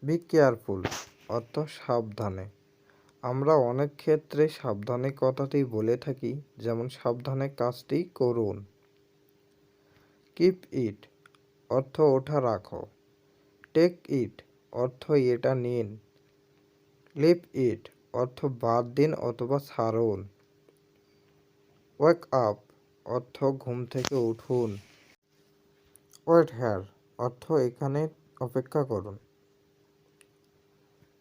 Be careful অর্থ সাবধানে। আমরা অনেক ক্ষেত্রে সাবধানে কথাটি বলে থাকি, যেমন সাবধানে কাজটি করুন। কিপ ইট অর্থ ওঠা রাখো। টেক ইট অর্থ এটা নিন। লিভ ইট অর্থ বাদ দিন অথবা ছাড়ুন। ওয়েক আপ অর্থ ঘুম থেকে উঠুন। ওয়েট হেয়ার অর্থ এখানে অপেক্ষা করুন।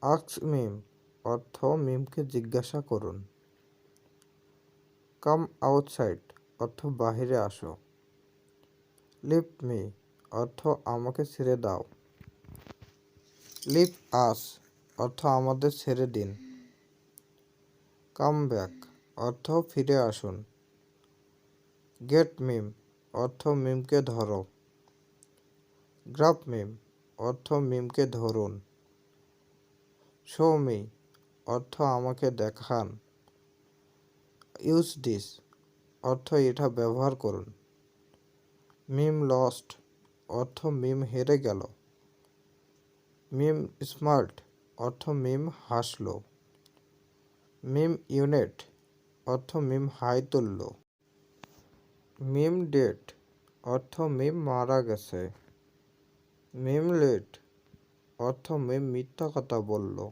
আস্ক মিম অর্থ মিমকে জিজ্ঞাসা করুন। কাম আউটসাইড অর্থ বাহিরে আসো। লিভ মি অর্থ আমাকে ছেড়ে দাও। লিভ আস অর্থ আমাদের ছেড়ে দিন। কাম ব্যাক অর্থ ফিরে আসুন। গেট মিম অর্থ মিমকে ধরো। গ্রাব মিম অর্থ মিমকে ধরুন। শো মি অর্থ আমাকে দেখান। ইউজ দিস অর্থ এটা ব্যবহার করুন। মিম লস্ট অর্থ মিম হেরে গেল। মিম স্মার্ট অর্থ মিম হাসল। মিম ইউনিট অর্থ মিম হাই তুলল। মিম ডেট অর্থ মিম মারা গেছে। মিম লেট অর্থ মিম মিথ্যা কথা বলল।